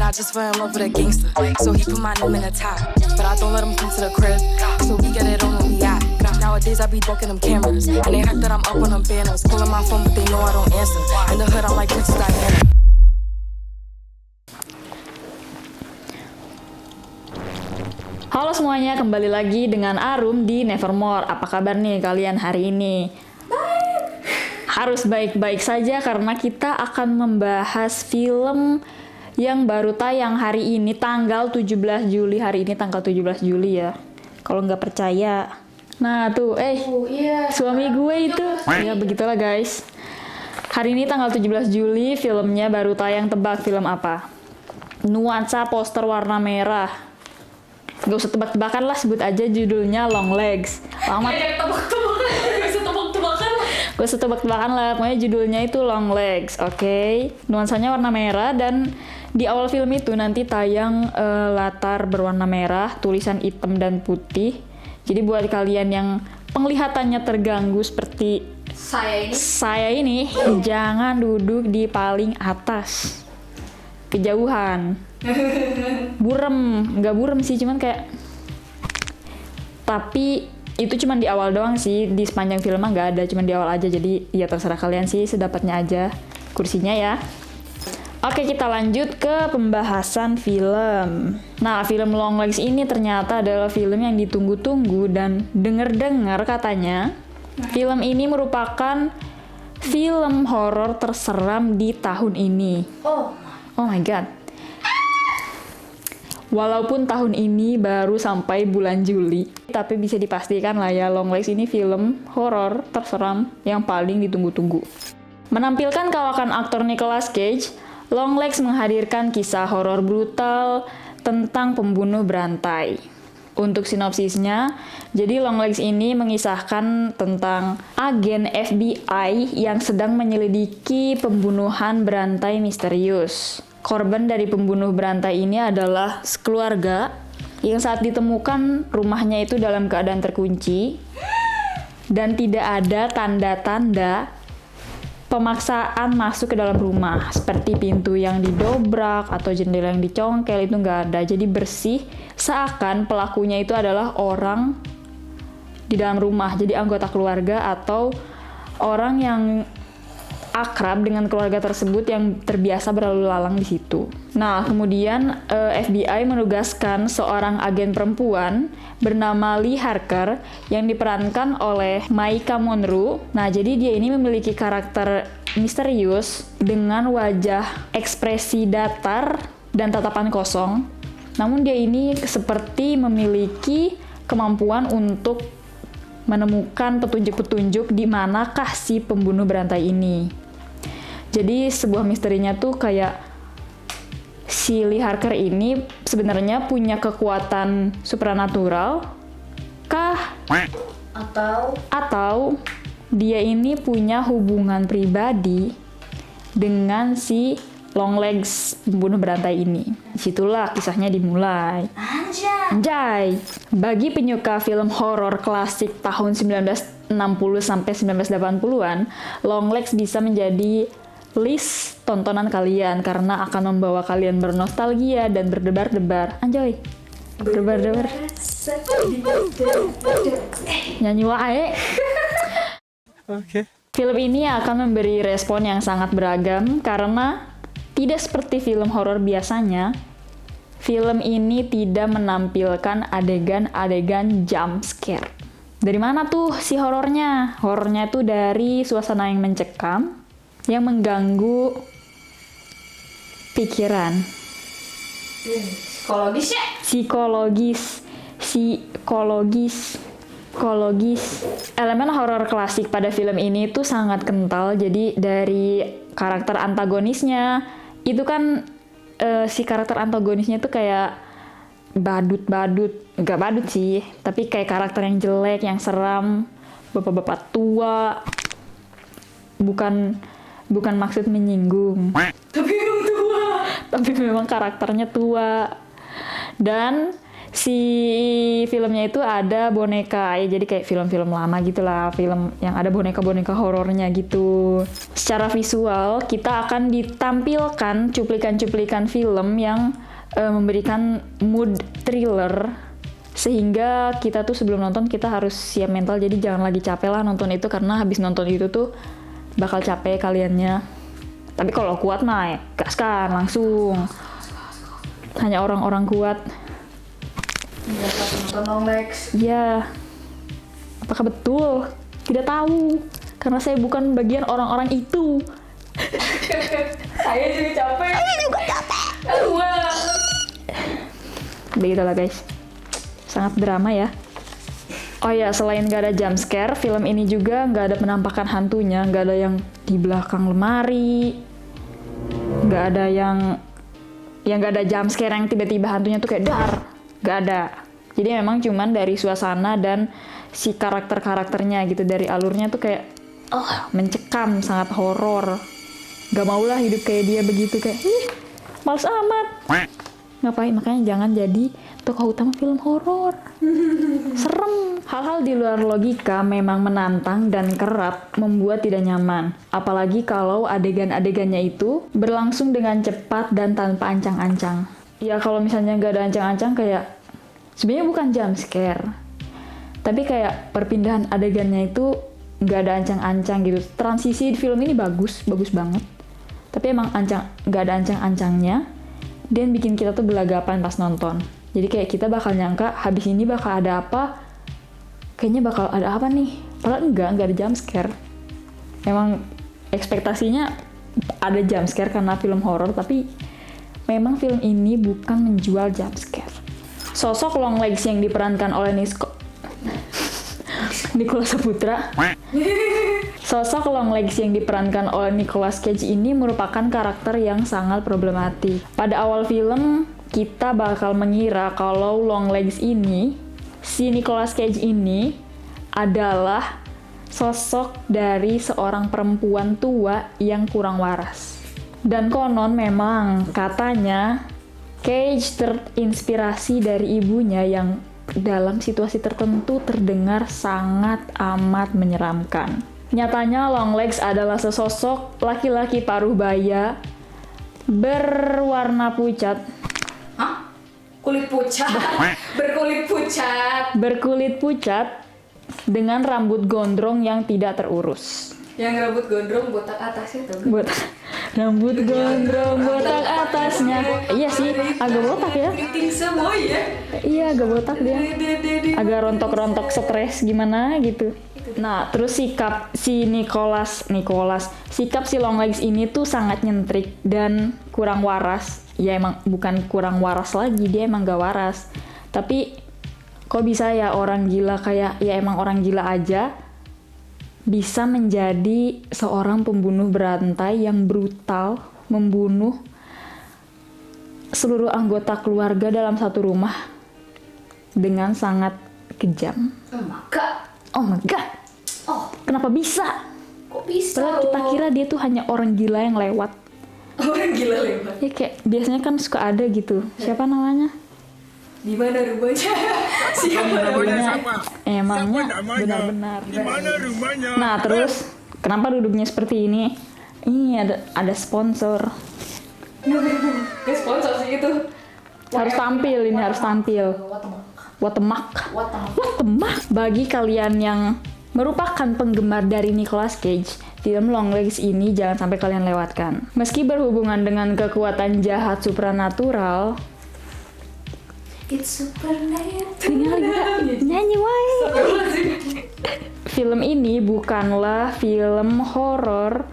I just fell in love with a gangster. So he put my name in the top, but I don't let him come to the crib. So we get it on when we out. Nowadays I be ducking them cameras, and they heard that I'm up on them banners. Calling my phone, but they know I don't answer. In the hood I'm like Princess Diana. Halo semuanya, kembali lagi dengan Arum di Nevermore. Apa kabar nih kalian hari ini? Baik. Harus baik-baik saja karena kita akan membahas film yang baru tayang hari ini tanggal 17 Juli. Hari ini tanggal 17 Juli ya. Kalau nggak percaya. Nah tuh, suami gue itu. Ya begitulah guys. Hari ini tanggal 17 Juli, filmnya baru tayang. Tebak film apa? Nuansa poster warna merah. Gak usah tebak-tebakan lah, sebut aja judulnya Long Legs. Gak usah tebak-tebakan lah, pokoknya judulnya itu Long Legs, oke? Nuansanya warna merah dan di awal film itu nanti tayang latar berwarna merah, tulisan hitam dan putih. Jadi buat kalian yang penglihatannya terganggu seperti saya ini jangan duduk di paling atas, kejauhan. Nggak burem sih, cuman kayak, tapi itu cuman di awal doang sih, di sepanjang film mah nggak ada, cuman di awal aja. Jadi ya terserah kalian sih, sedapatnya aja kursinya ya. Oke, kita lanjut ke pembahasan film. Nah, film Long Legs ini ternyata adalah film yang ditunggu-tunggu dan denger-dengar katanya film ini merupakan film horor terseram di tahun ini. Oh my god. Walaupun tahun ini baru sampai bulan Juli, tapi bisa dipastikan lah ya, Long Legs ini film horor terseram yang paling ditunggu-tunggu. Menampilkan kawakan aktor Nicolas Cage, Long Legs menghadirkan kisah horor brutal tentang pembunuh berantai. Untuk sinopsisnya, jadi Long Legs ini mengisahkan tentang agen FBI yang sedang menyelidiki pembunuhan berantai misterius. Korban dari pembunuh berantai ini adalah sekeluarga yang saat ditemukan rumahnya itu dalam keadaan terkunci dan tidak ada tanda-tanda pemaksaan masuk ke dalam rumah, seperti pintu yang didobrak atau jendela yang dicongkel, itu nggak ada. Jadi bersih, seakan pelakunya itu adalah orang di dalam rumah, jadi anggota keluarga atau orang yang akrab dengan keluarga tersebut yang terbiasa berlalu lalang di situ. Nah, kemudian FBI menugaskan seorang agen perempuan bernama Lee Harker yang diperankan oleh Maika Monroe. Nah, jadi dia ini memiliki karakter misterius dengan wajah ekspresi datar dan tatapan kosong. Namun dia ini seperti memiliki kemampuan untuk menemukan petunjuk-petunjuk di manakah si pembunuh berantai ini. Jadi sebuah misterinya tuh kayak si Lee Harker ini sebenarnya punya kekuatan supranatural kah? Atau dia ini punya hubungan pribadi dengan si Long Legs pembunuh berantai ini. Disitulah kisahnya dimulai. Anjay! Bagi penyuka film horor klasik tahun 1960 sampai 1980-an, Long Legs bisa menjadi list tontonan kalian karena akan membawa kalian bernostalgia dan berdebar-debar. Anjay. Berdebar-debar. Nyanyi wae. Oke. Film ini akan memberi respon yang sangat beragam karena tidak seperti film horor biasanya. Film ini tidak menampilkan adegan-adegan jump scare. Dari mana tuh si horornya? Horornya tuh dari suasana yang mencekam, yang mengganggu pikiran. Psikologis. Elemen horor klasik pada film ini tuh sangat kental. Jadi dari karakter antagonisnya itu kan si karakter antagonisnya tuh kayak nggak badut sih, tapi kayak karakter yang jelek, yang seram, bapak-bapak tua. Bukan maksud menyinggung. Tapi memang karakternya tua. Dan si filmnya itu ada boneka ya, jadi kayak film-film lama gitulah, film yang ada boneka-boneka horornya gitu. Secara visual kita akan ditampilkan cuplikan-cuplikan film yang memberikan mood thriller, sehingga kita tuh sebelum nonton kita harus siap mental, jadi jangan lagi capek lah nonton itu, karena habis nonton itu tuh bakal capek kaliannya. Tapi kalau kuat mah ya gaskan langsung, hanya orang-orang kuat. Nonton Long Legs. Ya, apakah betul? Tidak tahu, karena saya bukan bagian orang-orang itu. Saya juga capek. Begitulah guys, sangat drama ya. Oh ya, selain gak ada jump scare, film ini juga gak ada penampakan hantunya, gak ada yang di belakang lemari, gak ada yang gak ada jump scare yang tiba-tiba hantunya tuh kayak dar, gak ada. Jadi memang cuman dari suasana dan si karakter-karakternya gitu, dari alurnya tuh kayak mencekam, sangat horor. Gak maulah hidup kayak dia begitu, kayak males amat. Ngapain? Makanya jangan jadi tokoh utama film horor. Serem. Hal-hal di luar logika memang menantang dan kerap membuat tidak nyaman. Apalagi kalau adegan-adegannya itu berlangsung dengan cepat dan tanpa ancang-ancang. Ya kalau misalnya nggak ada ancang-ancang, kayak sebenarnya bukan jump scare, tapi kayak perpindahan adegannya itu nggak ada ancang-ancang gitu. Transisi di film ini bagus banget. Tapi emang nggak ada ancang-ancangnya, dan bikin kita tuh gelagapan pas nonton. Jadi kayak kita bakal nyangka habis ini bakal ada apa, kayaknya bakal ada apa nih, padahal enggak ada jump scare. Emang ekspektasinya ada jump scare karena film horor, tapi memang film ini bukan menjual jump scare. Sosok Longlegs yang diperankan oleh Nicholas Saputra. Sosok Longlegs yang diperankan oleh Nicolas Cage ini merupakan karakter yang sangat problematik. Pada awal film, kita bakal mengira kalau Longlegs ini, si Nicolas Cage ini adalah sosok dari seorang perempuan tua yang kurang waras. Dan konon memang katanya Cage terinspirasi dari ibunya yang dalam situasi tertentu terdengar sangat amat menyeramkan. Nyatanya Longlegs adalah sesosok laki-laki paruh baya berwarna pucat. Hah? Kulit pucat. Berkulit pucat dengan rambut gondrong yang tidak terurus. Yang rambut gondrong botak atasnya tuh. Rambut gondrong botak atasnya. Iya sih, agak botak ya. Keriting semua ya. Iya, agak botak dia. Agak rontok-rontok stres gimana gitu. Nah, terus sikap si sikap si Longlegs ini tuh sangat nyentrik dan kurang waras. Ya emang bukan kurang waras lagi, dia emang gak waras. Tapi kok bisa ya orang gila kayak, ya emang orang gila aja bisa menjadi seorang pembunuh berantai yang brutal, membunuh seluruh anggota keluarga dalam satu rumah dengan sangat kejam. Oh my god. Oh, Kenapa bisa? kok bisa? Padahal kita kira dia tuh hanya orang gila yang lewat. Orang gila lewat. Ya kayak biasanya kan suka ada gitu. Siapa namanya? Di mana rumahnya? Siapa namanya? Emangnya benar-benar. Nah, terus kenapa duduknya seperti ini? Ini ada sponsor. Gak sponsor sih itu. Harus tampil, ini harus tampil. What the fuck? Bagi kalian yang merupakan penggemar dari Nicolas Cage, film Longlegs ini jangan sampai kalian lewatkan. Meski berhubungan dengan kekuatan jahat supranatural, It's supernatural. tinggal nyanyi wae. Film ini bukanlah film horor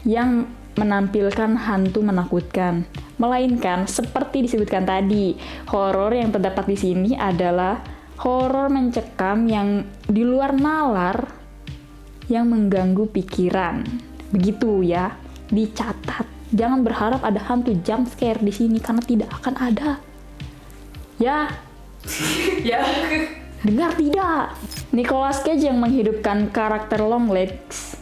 yang menampilkan hantu menakutkan, melainkan seperti disebutkan tadi, horor yang terdapat di sini adalah horor mencekam yang di luar nalar yang mengganggu pikiran. Begitu ya, dicatat. Jangan berharap ada hantu jump scare di sini karena tidak akan ada. Ya, Ya. dengar tidak? Nicolas Cage yang menghidupkan karakter Longlegs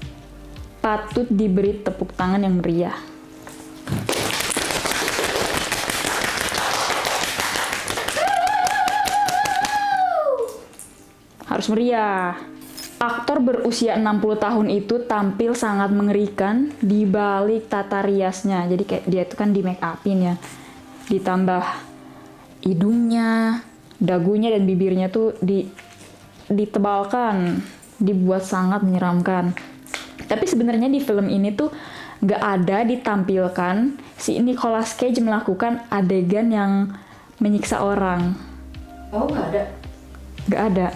patut diberi tepuk tangan yang meriah. harus meriah. Aktor berusia 60 tahun itu tampil sangat mengerikan di balik tata riasnya. Jadi kayak dia itu kan di make upin ya. Ditambah hidungnya, dagunya dan bibirnya tuh ditebalkan, dibuat sangat menyeramkan. Tapi sebenarnya di film ini tuh nggak ada ditampilkan si Nicolas Cage melakukan adegan yang menyiksa orang. Oh, nggak ada. Nggak ada.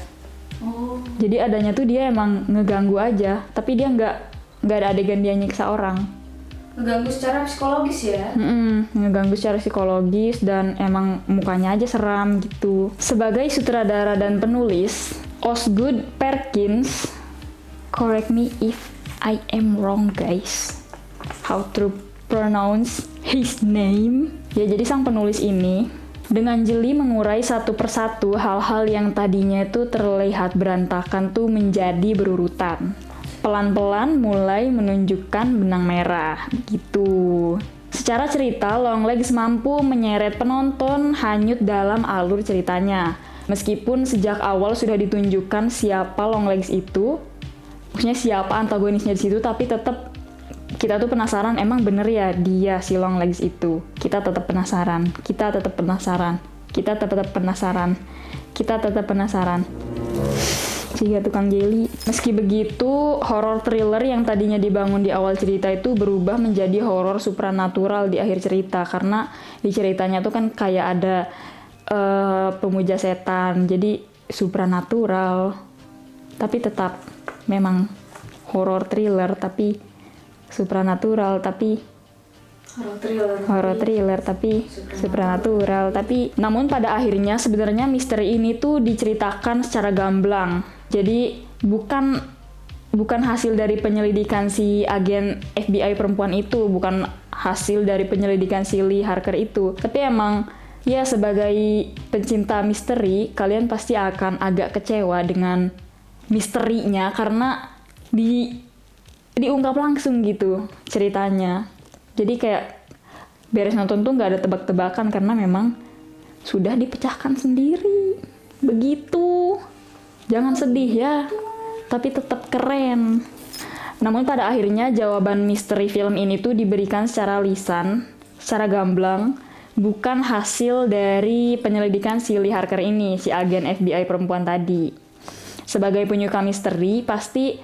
Oh. Jadi adanya tuh dia emang ngeganggu aja, tapi dia nggak ada adegan dia nyiksa orang. Ngeganggu secara psikologis ya? Ngeganggu secara psikologis dan emang mukanya aja seram gitu. Sebagai sutradara dan penulis, Osgood Perkins, correct me if I am wrong guys, how to pronounce his name. Ya jadi sang penulis ini dengan jeli mengurai satu persatu hal-hal yang tadinya itu terlihat berantakan tuh menjadi berurutan. Pelan-pelan mulai menunjukkan benang merah gitu. Secara cerita, Longlegs mampu menyeret penonton hanyut dalam alur ceritanya. Meskipun sejak awal sudah ditunjukkan siapa Longlegs itu, maksudnya siapa antagonisnya di situ, tapi tetap kita tuh penasaran, emang bener ya dia si Longlegs itu. Kita tetap penasaran. Jika tukang jeli. Meski begitu, horor thriller yang tadinya dibangun di awal cerita itu berubah menjadi horor supranatural di akhir cerita, karena di ceritanya tuh kan kayak ada pemuja setan, jadi supranatural. Tapi tetap memang horor thriller tapi supranatural, tapi horor thriller tapi supranatural. Tapi namun pada akhirnya sebenarnya misteri ini tuh diceritakan secara gamblang. Jadi bukan hasil dari penyelidikan si agen FBI perempuan itu, bukan hasil dari penyelidikan si Lee Harker itu. Tapi emang ya sebagai pencinta misteri, kalian pasti akan agak kecewa dengan misterinya karena diungkap langsung gitu ceritanya. Jadi kayak beres nonton tuh nggak ada tebak-tebakan karena memang sudah dipecahkan sendiri. Begitu. Jangan sedih ya, tapi tetap keren. Namun pada akhirnya jawaban misteri film ini tuh diberikan secara lisan, secara gamblang, bukan hasil dari penyelidikan si Lee Harker ini, si agen FBI perempuan tadi. Sebagai penyuka misteri, pasti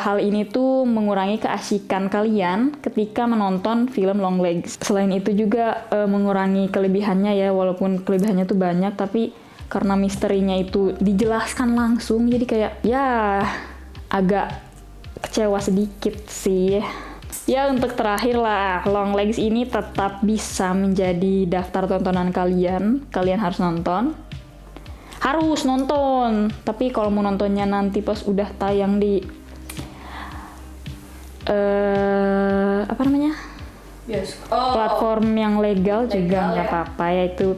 hal ini tuh mengurangi keasikan kalian ketika menonton film Longlegs. Selain itu juga mengurangi kelebihannya ya, walaupun kelebihannya tuh banyak, tapi karena misterinya itu dijelaskan langsung, jadi kayak ya agak kecewa sedikit sih. Ya untuk terakhir lah, Longlegs ini tetap bisa menjadi daftar tontonan kalian. Kalian harus nonton. Tapi kalau mau nontonnya nanti pas udah tayang di platform yang legal juga nggak apa-apa, yaitu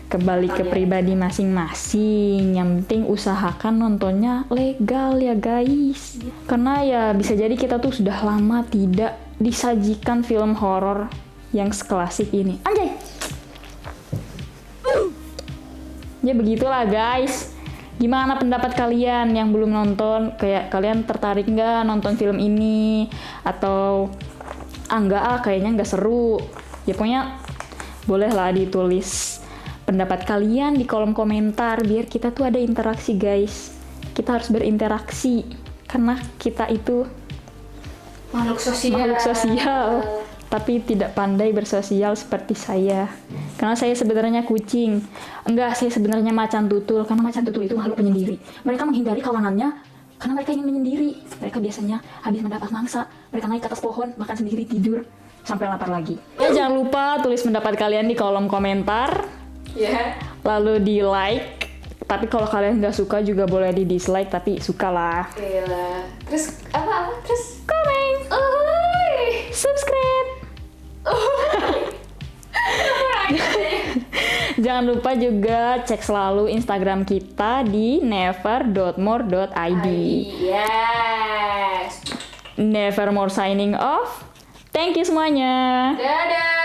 kembali ke pribadi masing-masing. Yang penting usahakan nontonnya legal ya guys, karena ya bisa jadi kita tuh sudah lama tidak disajikan film horor yang seklasik ini. Anjay. Ya begitulah guys. Gimana pendapat kalian yang belum nonton? Kayak kalian tertarik nggak nonton film ini? Atau kayaknya nggak seru. Ya pokoknya bolehlah ditulis pendapat kalian di kolom komentar biar kita tuh ada interaksi guys. Kita harus berinteraksi karena kita itu makhluk sosial. Tapi tidak pandai bersosial seperti saya. Karena saya sebenarnya kucing. Saya sebenarnya macan tutul. Karena macan tutul itu makhluk penyendiri. Mereka menghindari kawanannya karena mereka ingin menyendiri. Mereka biasanya habis mendapat mangsa, mereka naik ke atas pohon, makan sendiri, tidur, sampai lapar lagi. Ya jangan lupa tulis pendapat kalian di kolom komentar. Lalu di like. Tapi kalau kalian nggak suka juga boleh di dislike, tapi sukalah. Terus apa? Terus komen. Subscribe. Jangan lupa juga cek selalu Instagram kita di never.more.id. Yes. Nevermore signing off. Thank you semuanya. Dadah.